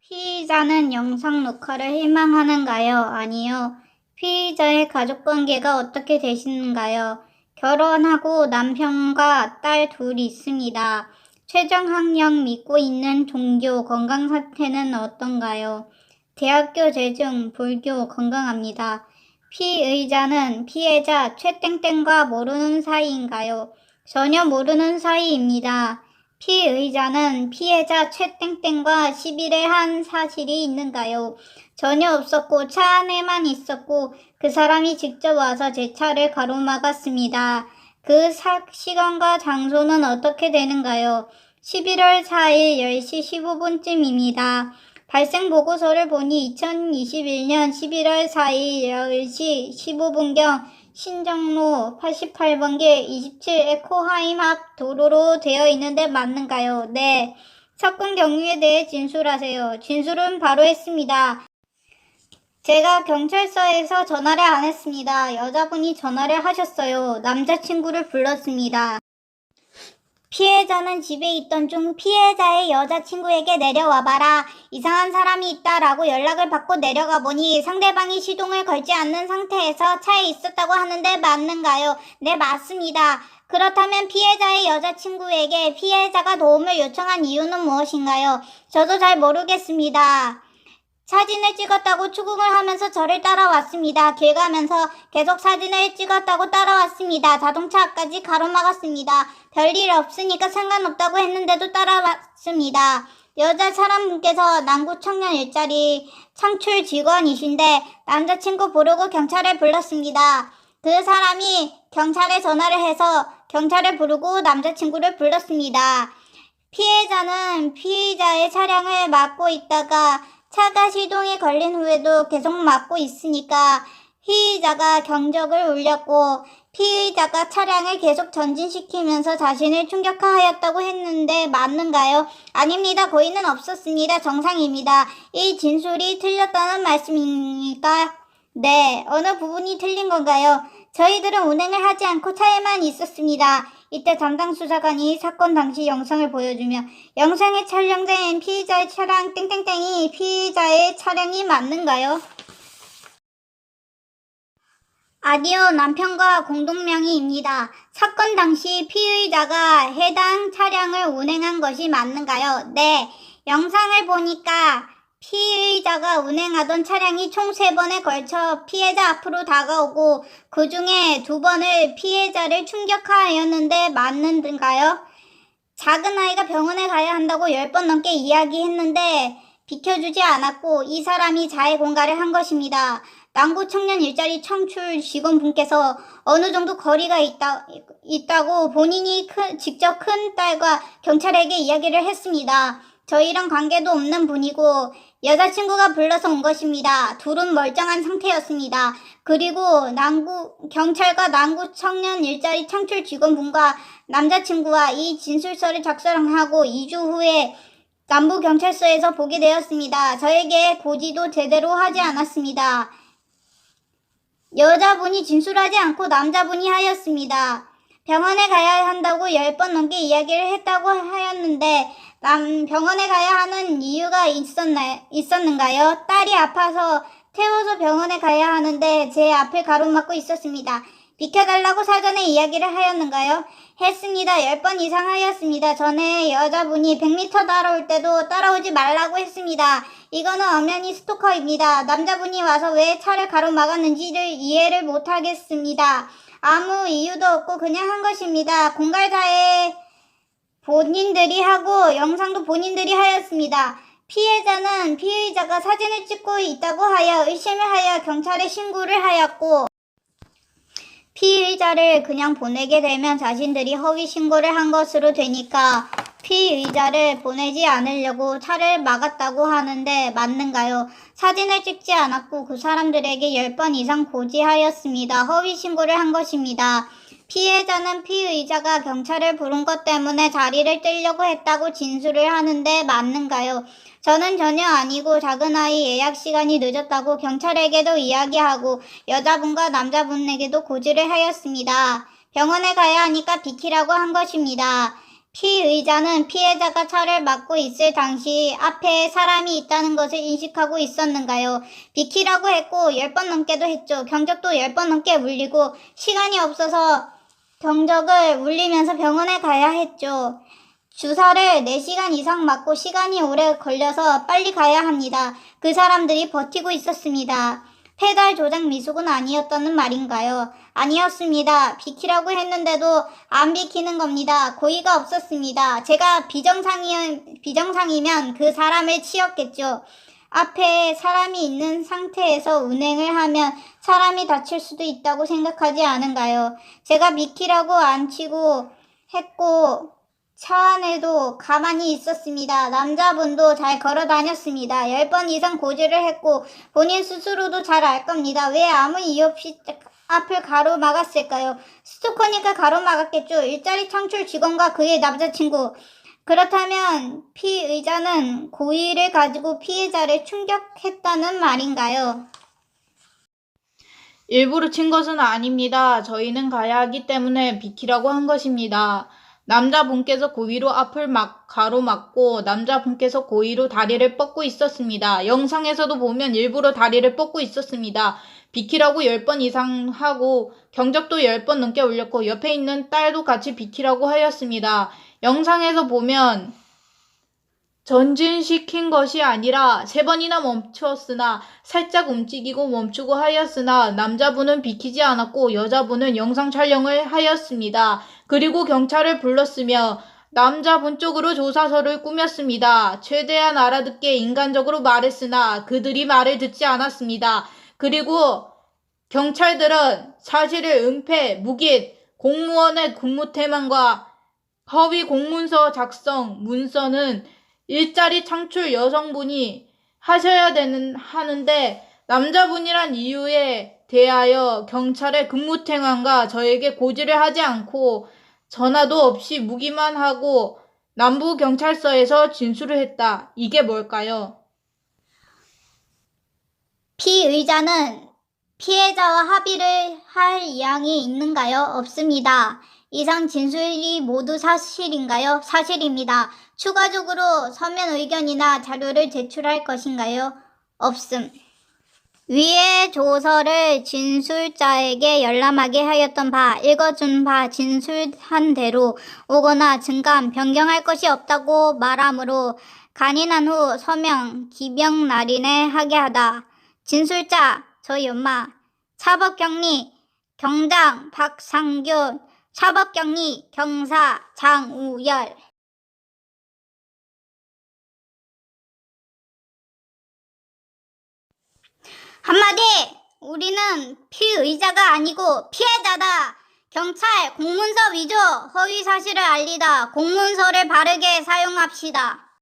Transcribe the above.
피의자는 영상 녹화를 희망하는가요? 아니요. 피의자의 가족관계가 어떻게 되시는가요? 결혼하고 남편과 딸 둘이 있습니다. 최저학력 믿고 있는 종교 건강 상태는 어떤가요? 대학교 재중 불교 건강합니다. 피의자는 피해자 최땡땡과 모르는 사이인가요? 전혀 모르는 사이입니다. 피의자는 피해자 최땡땡과 10일에 한 사실이 있는가요? 전혀 없었고 차 안에만 있었고 그 사람이 직접 와서 제 차를 가로막았습니다. 그 시간과 장소는 어떻게 되는가요? 11월 4일 10시 15분쯤입니다. 발생 보고서를 보니 2021년 11월 4일 10시 15분경 신정로 88번개 27 에코하임 앞 도로로 되어 있는데 맞는가요? 네. 사건 경위에 대해 진술하세요. 진술은 바로 했습니다. 제가 경찰서에서 전화를 안 했습니다. 여자분이 전화를 하셨어요. 남자친구를 불렀습니다. 피해자는 집에 있던 중 피해자의 여자친구에게 내려와봐라. 이상한 사람이 있다라고 연락을 받고 내려가 보니 상대방이 시동을 걸지 않는 상태에서 차에 있었다고 하는데 맞는가요? 네, 맞습니다. 그렇다면 피해자의 여자친구에게 피해자가 도움을 요청한 이유는 무엇인가요? 저도 잘 모르겠습니다. 사진을 찍었다고 추궁을 하면서 저를 따라왔습니다. 길 가면서 계속 사진을 찍었다고 따라왔습니다. 자동차 앞까지 가로막았습니다. 별일 없으니까 상관없다고 했는데도 따라왔습니다. 여자 사람분께서 남구 청년 일자리 창출 직원이신데 남자친구 부르고 경찰을 불렀습니다. 그 사람이 경찰에 전화를 해서 경찰을 부르고 남자친구를 불렀습니다. 피해자는 피의자의 차량을 막고 있다가 차가 시동이 걸린 후에도 계속 막고 있으니까 피의자가 경적을 울렸고 피의자가 차량을 계속 전진시키면서 자신을 충격하였다고 했는데 맞는가요? 아닙니다. 고의는 없었습니다. 정상입니다. 이 진술이 틀렸다는 말씀입니까? 네. 어느 부분이 틀린 건가요? 저희들은 운행을 하지 않고 차에만 있었습니다. 이때 담당 수사관이 사건 당시 영상을 보여주며 영상에 촬영된 피의자의 차량 땡땡땡이 피의자의 차량이 맞는가요? 아니요, 남편과 공동명의입니다. 사건 당시 피의자가 해당 차량을 운행한 것이 맞는가요? 네, 영상을 보니까 피의자가 운행하던 차량이 총 3번에 걸쳐 피해자 앞으로 다가오고 그 중에 2번을 피해자를 충격하였는데 맞는가요? 작은 아이가 병원에 가야 한다고 10번 넘게 이야기했는데 비켜주지 않았고 이 사람이 자해 공갈을 한 것입니다. 남구 청년 일자리 창출 직원분께서 어느 정도 거리가 있다고 본인이 직접 큰 딸과 경찰에게 이야기를 했습니다. 저희랑 관계도 없는 분이고 여자친구가 불러서 온 것입니다. 둘은 멀쩡한 상태였습니다. 그리고 경찰과 남구 청년 일자리 창출 직원분과 남자친구와 이 진술서를 작성하고 2주 후에 남부경찰서에서 보게 되었습니다. 저에게 고지도 제대로 하지 않았습니다. 여자분이 진술하지 않고 남자분이 하였습니다. 병원에 가야 한다고 10번 넘게 이야기를 했다고 하였는데 병원에 가야 하는 이유가 있었는가요? 딸이 아파서 태워서 병원에 가야 하는데 제 앞을 가로막고 있었습니다. 비켜달라고 사전에 이야기를 하였는가요? 했습니다. 10번 이상 하였습니다. 전에 여자분이 100m 따라올 때도 따라오지 말라고 했습니다. 이거는 엄연히 스토커입니다. 남자분이 와서 왜 차를 가로막았는지를 이해를 못하겠습니다. 아무 이유도 없고 그냥 한 것입니다. 공갈자에 본인들이 하고 영상도 본인들이 하였습니다. 피해자는 피의자가 사진을 찍고 있다고 하여 의심을 하여 경찰에 신고를 하였고 피의자를 그냥 보내게 되면 자신들이 허위 신고를 한 것으로 되니까 피의자를 보내지 않으려고 차를 막았다고 하는데 맞는가요? 사진을 찍지 않았고 그 사람들에게 10번 이상 고지하였습니다. 허위 신고를 한 것입니다. 피해자는 피의자가 경찰을 부른 것 때문에 자리를 뜨려고 했다고 진술을 하는데 맞는가요? 저는 전혀 아니고 작은 아이 예약 시간이 늦었다고 경찰에게도 이야기하고 여자분과 남자분에게도 고지를 하였습니다. 병원에 가야 하니까 비키라고 한 것입니다. 피의자는 피해자가 차를 막고 있을 당시 앞에 사람이 있다는 것을 인식하고 있었는가요? 비키라고 했고 10번 넘게도 했죠. 경적도 10번 넘게 울리고 시간이 없어서 경적을 울리면서 병원에 가야 했죠. 주사를 4시간 이상 맞고 시간이 오래 걸려서 빨리 가야 합니다. 그 사람들이 버티고 있었습니다. 페달 조작 미숙은 아니었다는 말인가요? 아니었습니다. 비키라고 했는데도 안 비키는 겁니다. 고의가 없었습니다. 제가 비정상이면 그 사람을 치웠겠죠. 앞에 사람이 있는 상태에서 운행을 하면 사람이 다칠 수도 있다고 생각하지 않은가요? 제가 비키라고 안 치고 했고 차 안에도 가만히 있었습니다. 남자분도 잘 걸어 다녔습니다. 10번 이상 고지를 했고 본인 스스로도 잘 알 겁니다. 왜 아무 이유 없이 앞을 가로막았을까요? 스토커니까 가로막았겠죠. 일자리 창출 직원과 그의 남자친구. 그렇다면 피의자는 고의를 가지고 피해자를 충격했다는 말인가요? 일부러 친 것은 아닙니다. 저희는 가야 하기 때문에 비키라고 한 것입니다. 남자분께서 고의로 앞을 가로막고 남자분께서 고의로 다리를 뻗고 있었습니다. 영상에서도 보면 일부러 다리를 뻗고 있었습니다. 비키라고 10번 이상 하고 경적도 10번 넘게 울렸고 옆에 있는 딸도 같이 비키라고 하였습니다. 영상에서 보면 전진시킨 것이 아니라 3번이나 멈추었으나 살짝 움직이고 멈추고 하였으나 남자분은 비키지 않았고 여자분은 영상 촬영을 하였습니다. 그리고 경찰을 불렀으며 남자분 쪽으로 조사서를 꾸몄습니다. 최대한 알아듣게 인간적으로 말했으나 그들이 말을 듣지 않았습니다. 그리고 경찰들은 사실을 은폐, 묵인, 공무원의 근무태만과 허위 공문서 작성, 문서는 일자리 창출 여성분이 하는데 남자분이란 이유에 대하여 경찰의 근무태만과 저에게 고지를 하지 않고 전화도 없이 무기만 하고 남부경찰서에서 진술을 했다. 이게 뭘까요? 피의자는 피해자와 합의를 할 의향이 있는가요? 없습니다. 이상 진술이 모두 사실인가요? 사실입니다. 추가적으로 서면 의견이나 자료를 제출할 것인가요? 없음. 위의 조서를 진술자에게 열람하게 하였던 바, 읽어준 바 진술한 대로 오거나 증감, 변경할 것이 없다고 말하므로 간인한 후 서명, 기명 날인에 하게 하다. 진술자, 저희 엄마. 차법경리, 경장, 박상균. 차법경리, 경사, 장우열. 한마디! 우리는 피의자가 아니고 피해자다. 경찰 공문서 위조, 허위 사실을 알리다. 공문서를 바르게 사용합시다.